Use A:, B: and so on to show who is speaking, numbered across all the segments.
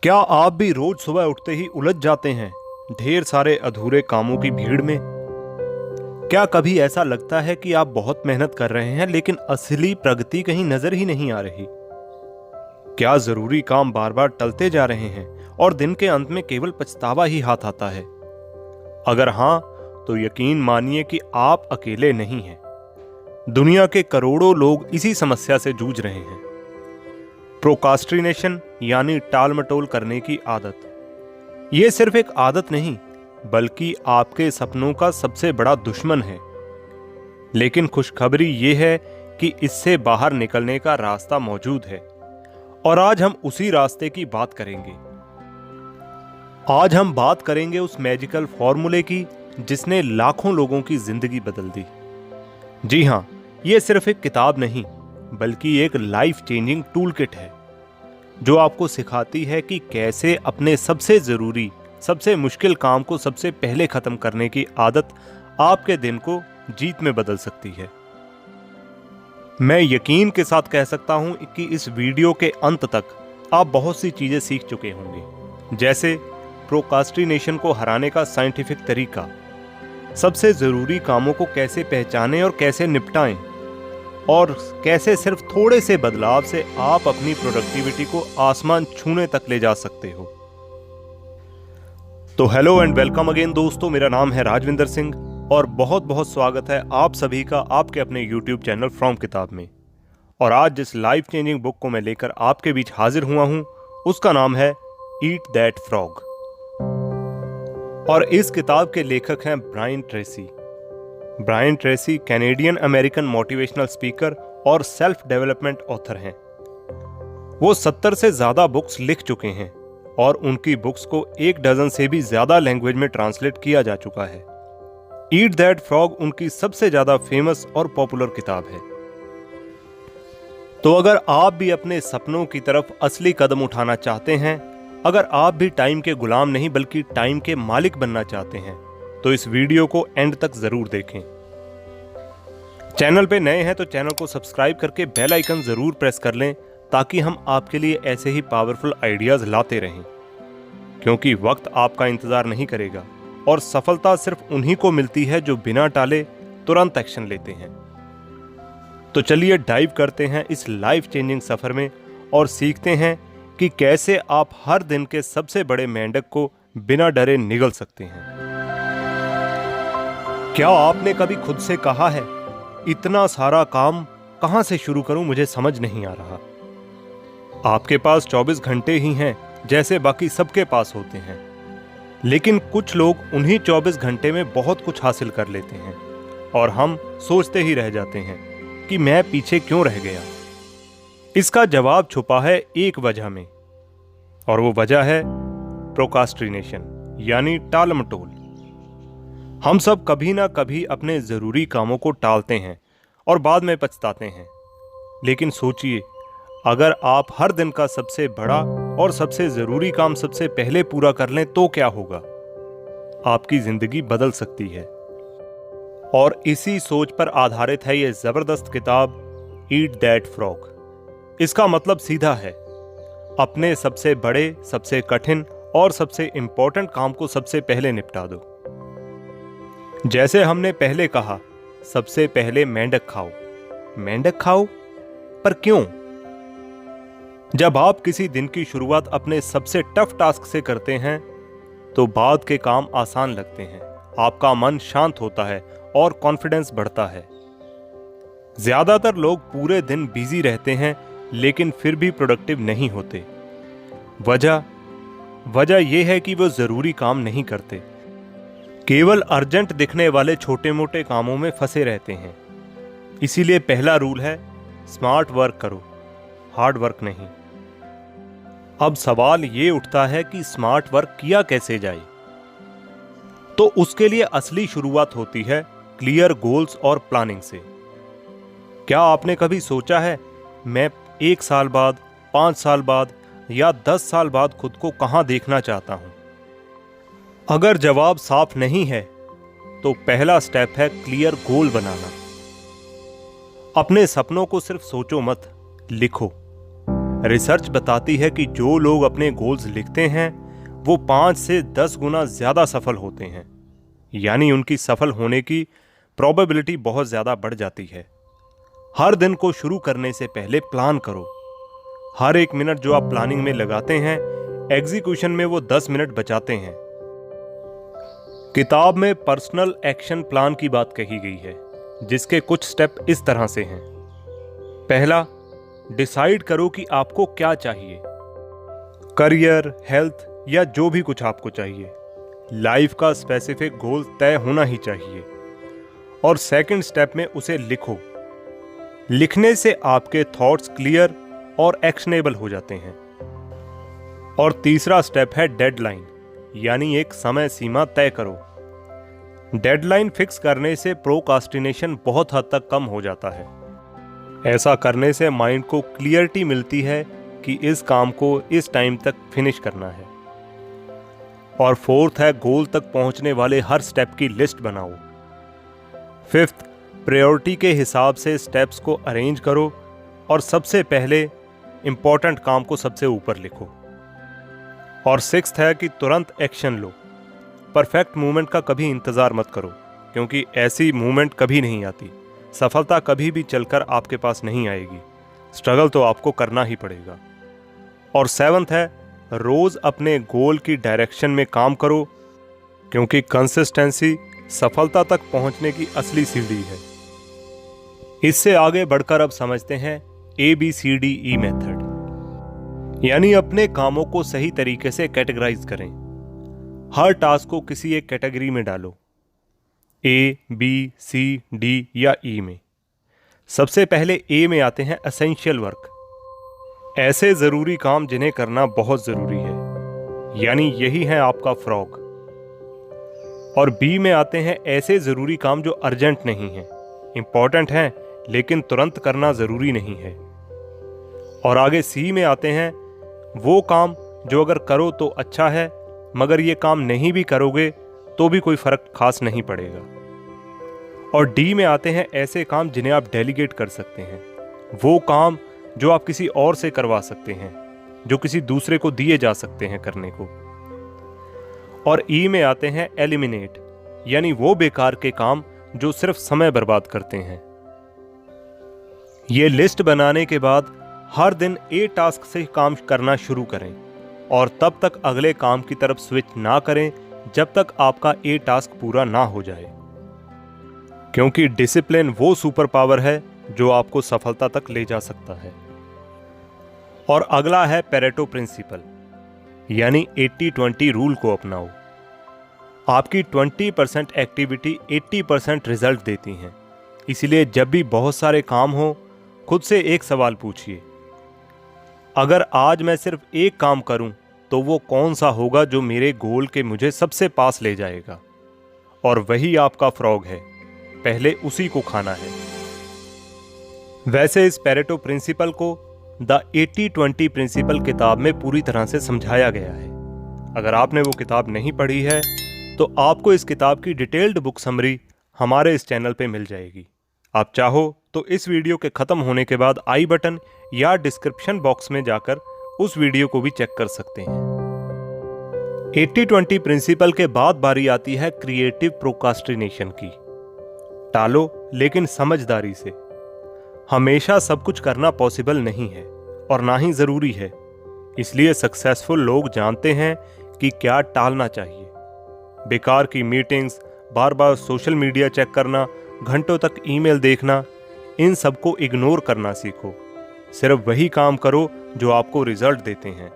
A: क्या आप भी रोज सुबह उठते ही उलझ जाते हैं ढेर सारे अधूरे कामों की भीड़ में? क्या कभी ऐसा लगता है कि आप बहुत मेहनत कर रहे हैं लेकिन असली प्रगति कहीं नजर ही नहीं आ रही? क्या जरूरी काम बार बार टलते जा रहे हैं और दिन के अंत में केवल पछतावा ही हाथ आता है? अगर हां, तो यकीन मानिए कि आप अकेले नहीं हैं। दुनिया के करोड़ों लोग इसी समस्या से जूझ रहे हैं। प्रोकास्टिनेशन यानी टाल मटोल करने की आदत। यह सिर्फ एक आदत नहीं, बल्कि आपके सपनों का सबसे बड़ा दुश्मन है। लेकिन खुशखबरी यह है कि इससे बाहर निकलने का रास्ता मौजूद है, और आज हम उसी रास्ते की बात करेंगे। आज हम बात करेंगे उस मैजिकल फॉर्मूले की जिसने लाखों लोगों की जिंदगी बदल दी। जी हां, यह सिर्फ एक किताब नहीं, बल्कि एक लाइफ चेंजिंग टूल किट है जो आपको सिखाती है कि कैसे अपने सबसे जरूरी, सबसे मुश्किल काम को सबसे पहले खत्म करने की आदत आपके दिन को जीत में बदल सकती है। मैं यकीन के साथ कह सकता हूं कि इस वीडियो के अंत तक आप बहुत सी चीजें सीख चुके होंगे, जैसे प्रोकास्टिनेशन को हराने का साइंटिफिक तरीका, सबसे जरूरी कामों को कैसे पहचानें और कैसे निपटाएं, और कैसे सिर्फ थोड़े से बदलाव से आप अपनी प्रोडक्टिविटी को आसमान छूने तक ले जा सकते हो। तो हेलो एंड वेलकम अगेन दोस्तों, मेरा नाम है राजविंदर सिंह और बहुत बहुत स्वागत है आप सभी का आपके अपने यूट्यूब चैनल फ्रॉम किताब में। और आज जिस लाइफ चेंजिंग बुक को मैं लेकर आपके बीच हाजिर हुआ हूं, उसका नाम है ईट दैट फ्रॉग। और इस किताब के लेखक हैं Brian Tracy. Brian Tracy Canadian American motivational speaker और सेल्फ डेवलपमेंट ऑथर हैं। वो 70 से ज्यादा बुक्स लिख चुके हैं और उनकी बुक्स को 1 डजन से भी ज्यादा लैंग्वेज में ट्रांसलेट किया जा चुका है। ईट दैट फ्रॉग उनकी सबसे ज्यादा फेमस और पॉपुलर किताब है। तो अगर आप भी अपने सपनों की तरफ असली कदम उठाना चाहते हैं, अगर आप भी टाइम के गुलाम नहीं बल्कि टाइम के मालिक बनना चाहते हैं, तो इस वीडियो को एंड तक जरूर देखें। चैनल पे नए हैं तो चैनल को सब्सक्राइब करके बेल आइकन जरूर प्रेस कर लें, ताकि हम आपके लिए ऐसे ही पावरफुल आइडियाज लाते रहें। क्योंकि वक्त आपका इंतजार नहीं करेगा और सफलता सिर्फ उन्हीं को मिलती है जो बिना टाले तुरंत एक्शन लेते हैं। तो चलिए डाइव करते हैं इस लाइफ चेंजिंग सफर में और सीखते हैं कि कैसे आप हर दिन के सबसे बड़े मेंढक को बिना डरे निगल सकते हैं। क्या आपने कभी खुद से कहा है, इतना सारा काम कहां से शुरू करूं, मुझे समझ नहीं आ रहा? आपके पास 24 घंटे ही हैं, जैसे बाकी सबके पास होते हैं। लेकिन कुछ लोग उन्हीं 24 घंटे में बहुत कुछ हासिल कर लेते हैं और हम सोचते ही रह जाते हैं कि मैं पीछे क्यों रह गया। इसका जवाब छुपा है एक वजह में, और वो वजह है प्रोकास्टिनेशन यानी टाल मटोल। हम सब कभी ना कभी अपने जरूरी कामों को टालते हैं और बाद में पछताते हैं। लेकिन सोचिए, अगर आप हर दिन का सबसे बड़ा और सबसे जरूरी काम सबसे पहले पूरा कर लें तो क्या होगा? आपकी जिंदगी बदल सकती है। और इसी सोच पर आधारित है यह जबरदस्त किताब ईट दैट फ्रॉग। इसका मतलब सीधा है, अपने सबसे बड़े, सबसे कठिन और सबसे इंपॉर्टेंट काम को सबसे पहले निपटा दो। जैसे हमने पहले कहा, सबसे पहले मेंढक खाओ। मेंढक खाओ? पर क्यों? जब आप किसी दिन की शुरुआत अपने सबसे टफ टास्क से करते हैं, तो बाद के काम आसान लगते हैं, आपका मन शांत होता है और कॉन्फिडेंस बढ़ता है। ज्यादातर लोग पूरे दिन बिजी रहते हैं लेकिन फिर भी प्रोडक्टिव नहीं होते। वजह यह है कि वो जरूरी काम नहीं करते, केवल अर्जेंट दिखने वाले छोटे मोटे कामों में फंसे रहते हैं। इसीलिए पहला रूल है, स्मार्ट वर्क करो, हार्ड वर्क नहीं। अब सवाल ये उठता है कि स्मार्ट वर्क किया कैसे जाए? तो उसके लिए असली शुरुआत होती है क्लियर गोल्स और प्लानिंग से। क्या आपने कभी सोचा है, मैं 1 साल बाद, 5 साल बाद या 10 साल बाद खुद को कहां देखना चाहता हूं? अगर जवाब साफ नहीं है, तो पहला स्टेप है क्लियर गोल बनाना। अपने सपनों को सिर्फ सोचो मत, लिखो। रिसर्च बताती है कि जो लोग अपने गोल्स लिखते हैं वो 5 से 10 गुना ज्यादा सफल होते हैं, यानी उनकी सफल होने की प्रोबेबिलिटी बहुत ज्यादा बढ़ जाती है। हर दिन को शुरू करने से पहले प्लान करो। हर एक मिनट जो आप प्लानिंग में लगाते हैं, एग्जीक्यूशन में वो 10 मिनट बचाते हैं। किताब में पर्सनल एक्शन प्लान की बात कही गई है, जिसके कुछ स्टेप इस तरह से हैं। पहला, डिसाइड करो कि आपको क्या चाहिए। करियर, हेल्थ या जो भी कुछ आपको चाहिए, लाइफ का स्पेसिफिक गोल तय होना ही चाहिए। और सेकंड स्टेप में उसे लिखो। लिखने से आपके थॉट्स क्लियर और एक्शनेबल हो जाते हैं। और तीसरा स्टेप है डेडलाइन, यानी एक समय सीमा तय करो। डेडलाइन फिक्स करने से प्रोकास्टिनेशन बहुत हद तक कम हो जाता है। ऐसा करने से माइंड को क्लियरिटी मिलती है कि इस काम को इस टाइम तक फिनिश करना है। और फोर्थ है, गोल तक पहुंचने वाले हर स्टेप की लिस्ट बनाओ। फिफ्थ, प्रायोरिटी के हिसाब से स्टेप्स को अरेंज करो और सबसे पहले इंपॉर्टेंट काम को सबसे ऊपर लिखो। और सिक्स्थ है कि तुरंत एक्शन लो। परफेक्ट मूवमेंट का कभी इंतज़ार मत करो, क्योंकि ऐसी मूवमेंट कभी नहीं आती। सफलता कभी भी चलकर आपके पास नहीं आएगी, स्ट्रगल तो आपको करना ही पड़ेगा। और सेवंथ है, रोज अपने गोल की डायरेक्शन में काम करो, क्योंकि कंसिस्टेंसी सफलता तक पहुंचने की असली सीढ़ी है। इससे आगे बढ़कर अब समझते हैं ABCDE मेथड, यानी अपने कामों को सही तरीके से कैटेगराइज करें। हर टास्क को किसी एक कैटेगरी में डालो, A, B, C, D या E में। सबसे पहले A में आते हैं एसेंशियल वर्क, ऐसे जरूरी काम जिन्हें करना बहुत जरूरी है, यानी यही है आपका फ्रॉग। और B में आते हैं ऐसे जरूरी काम जो अर्जेंट नहीं है, इंपॉर्टेंट हैं लेकिन तुरंत करना जरूरी नहीं है। और आगे C में आते हैं वो काम जो अगर करो तो अच्छा है, मगर ये काम नहीं भी करोगे तो भी कोई फर्क खास नहीं पड़ेगा। और D में आते हैं ऐसे काम जिन्हें आप डेलीगेट कर सकते हैं, वो काम जो आप किसी और से करवा सकते हैं, जो किसी दूसरे को दिए जा सकते हैं करने को। और E में आते हैं एलिमिनेट, यानी वो बेकार के काम जो सिर्फ समय बर्बाद करते हैं। ये लिस्ट बनाने के बाद हर दिन A टास्क से काम करना शुरू करें और तब तक अगले काम की तरफ स्विच ना करें जब तक आपका A टास्क पूरा ना हो जाए, क्योंकि डिसिप्लिन वो सुपर पावर है जो आपको सफलता तक ले जा सकता है। और अगला है पेरेटो प्रिंसिपल, यानी 80-20 रूल को अपनाओ। आपकी 20% एक्टिविटी 80% रिजल्ट देती हैं। इसलिए जब भी बहुत सारे काम हो, खुद से एक सवाल पूछिए, अगर आज मैं सिर्फ एक काम करूं तो वो कौन सा होगा जो मेरे गोल के मुझे सबसे पास ले जाएगा। और वही आपका फ्रॉग है, पहले उसी को खाना है। वैसे इस पेरेटो प्रिंसिपल को द 80-20 प्रिंसिपल किताब में पूरी तरह से समझाया गया है। अगर आपने वो किताब नहीं पढ़ी है तो आपको इस किताब की डिटेल्ड बुक समरी हमारे इस चैनल पे मिल जाएगी। आप चाहो तो इस वीडियो के खत्म होने के बाद आई बटन या डिस्क्रिप्शन बॉक्स में जाकर उस वीडियो को भी चेक कर सकते हैं। 80-20 प्रिंसिपल के बाद बारी आती है क्रिएटिव प्रोकास्टिनेशन की। टालो लेकिन समझदारी से। हमेशा सब कुछ करना पॉसिबल नहीं है और ना ही जरूरी है, इसलिए सक्सेसफुल लोग जानते हैं कि क्या टालना चाहिए। बेकार की मीटिंग्स, बार बार सोशल मीडिया चेक करना, घंटों तक ईमेल देखना, इन सबको इग्नोर करना सीखो। सिर्फ वही काम करो जो आपको रिजल्ट देते हैं।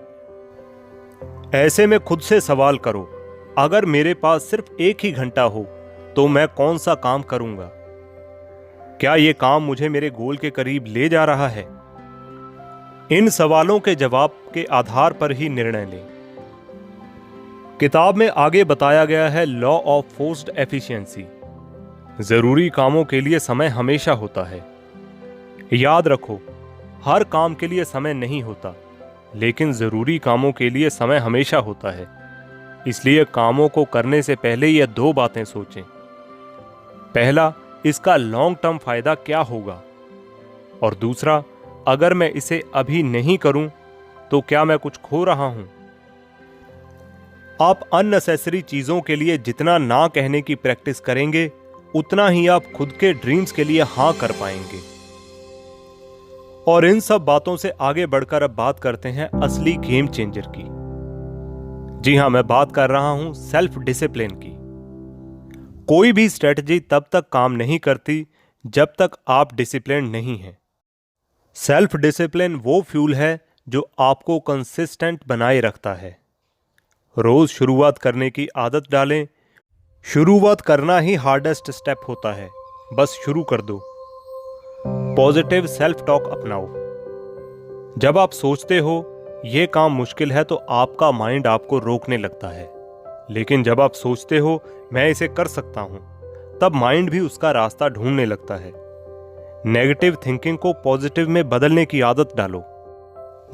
A: ऐसे में खुद से सवाल करो, अगर मेरे पास सिर्फ एक ही घंटा हो तो मैं कौन सा काम करूंगा? क्या यह काम मुझे मेरे गोल के करीब ले जा रहा है? इन सवालों के जवाब के आधार पर ही निर्णय लें। किताब में आगे बताया गया है लॉ ऑफ फोर्स्ड एफिशिएंसी। जरूरी कामों के लिए समय हमेशा होता है। याद रखो, हर काम के लिए समय नहीं होता, लेकिन जरूरी कामों के लिए समय हमेशा होता है। इसलिए कामों को करने से पहले ये 2 बातें सोचें। पहला, इसका लॉन्ग टर्म फायदा क्या होगा? और दूसरा, अगर मैं इसे अभी नहीं करूं तो क्या मैं कुछ खो रहा हूं? आप अननेसेसरी चीजों के लिए जितना ना कहने की प्रैक्टिस करेंगे, उतना ही आप खुद के ड्रीम्स के लिए हां कर पाएंगे। और इन सब बातों से आगे बढ़कर अब बात करते हैं असली गेम चेंजर की। जी हां, मैं बात कर रहा हूं सेल्फ डिसिप्लिन की। कोई भी स्ट्रेटजी तब तक काम नहीं करती जब तक आप डिसिप्लिन नहीं हैं। सेल्फ डिसिप्लिन वो फ्यूल है जो आपको कंसिस्टेंट बनाए रखता है। रोज शुरुआत करने की आदत डालें। शुरुआत करना ही हार्डेस्ट स्टेप होता है, बस शुरू कर दो। पॉजिटिव सेल्फ टॉक अपनाओ। जब आप सोचते हो यह काम मुश्किल है, तो आपका माइंड आपको रोकने लगता है। लेकिन जब आप सोचते हो मैं इसे कर सकता हूं, तब माइंड भी उसका रास्ता ढूंढने लगता है। नेगेटिव थिंकिंग को पॉजिटिव में बदलने की आदत डालो।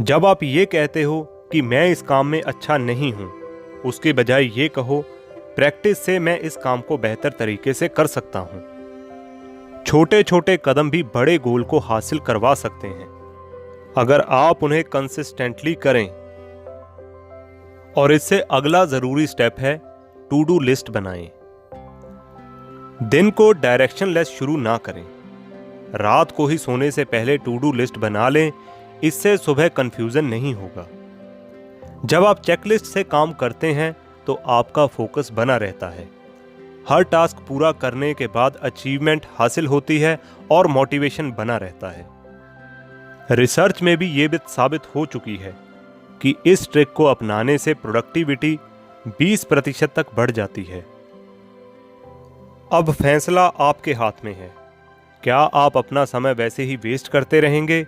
A: जब आप ये कहते हो कि मैं इस काम में अच्छा नहीं हूं, उसके बजाय ये कहो प्रैक्टिस से मैं इस काम को बेहतर तरीके से कर सकता हूं। छोटे छोटे कदम भी बड़े गोल को हासिल करवा सकते हैं, अगर आप उन्हें कंसिस्टेंटली करें। और इससे अगला जरूरी स्टेप है टू डू लिस्ट बनाएं। दिन को डायरेक्शनलेस शुरू ना करें। रात को ही सोने से पहले टू डू लिस्ट बना लें, इससे सुबह कंफ्यूजन नहीं होगा। जब आप चेकलिस्ट से काम करते हैं तो आपका फोकस बना रहता है। हर टास्क पूरा करने के बाद अचीवमेंट हासिल होती है और मोटिवेशन बना रहता है। रिसर्च में भी ये बात साबित हो चुकी है कि इस ट्रिक को अपनाने से प्रोडक्टिविटी 20% तक बढ़ जाती है। अब फैसला आपके हाथ में है। क्या आप अपना समय वैसे ही वेस्ट करते रहेंगे,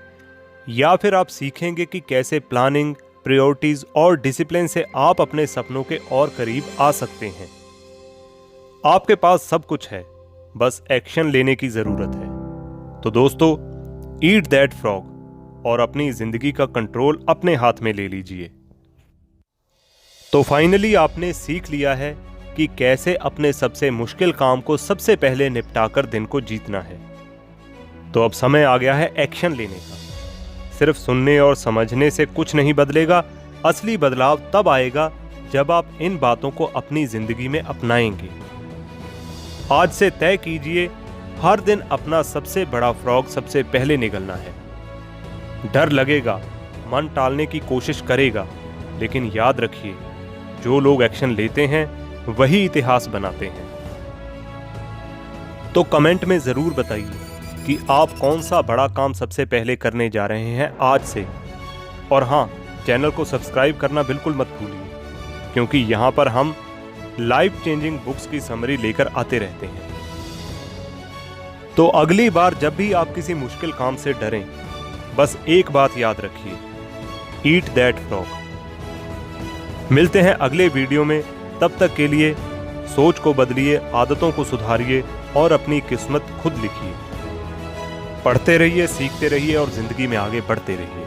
A: या फिर आप सीखेंगे कि कैसे प्लानिंग, प्रायोरिटीज और डिसिप्लिन से आप अपने सपनों के और करीब आ सकते हैं। आपके पास सब कुछ है, बस एक्शन लेने की जरूरत है। तो दोस्तों, ईट दैट फ्रॉग और अपनी जिंदगी का कंट्रोल अपने हाथ में ले लीजिए। तो फाइनली आपने सीख लिया है कि कैसे अपने सबसे मुश्किल काम को सबसे पहले निपटाकर दिन को जीतना है। तो अब समय आ गया है एक्शन लेने का। सिर्फ सुनने और समझने से कुछ नहीं बदलेगा। असली बदलाव तब आएगा जब आप इन बातों को अपनी जिंदगी में अपनाएंगे। आज से तय कीजिए, हर दिन अपना सबसे बड़ा फ्रॉग सबसे पहले निगलना है। डर लगेगा, मन टालने की कोशिश करेगा, लेकिन याद रखिए, जो लोग एक्शन लेते हैं वही इतिहास बनाते हैं। तो कमेंट में जरूर बताइए कि आप कौन सा बड़ा काम सबसे पहले करने जा रहे हैं आज से। और हाँ, चैनल को सब्सक्राइब करना बिल्कुल मत भूलिए, क्योंकि यहाँ पर हम लाइफ चेंजिंग बुक्स की समरी लेकर आते रहते हैं। तो अगली बार जब भी आप किसी मुश्किल काम से डरें, बस एक बात याद रखिए, ईट दैट फ्रॉग। मिलते हैं अगले वीडियो में। तब तक के लिए सोच को बदलिए, आदतों को सुधारिए और अपनी किस्मत खुद लिखिए। पढ़ते रहिए, सीखते रहिए और जिंदगी में आगे बढ़ते रहिए।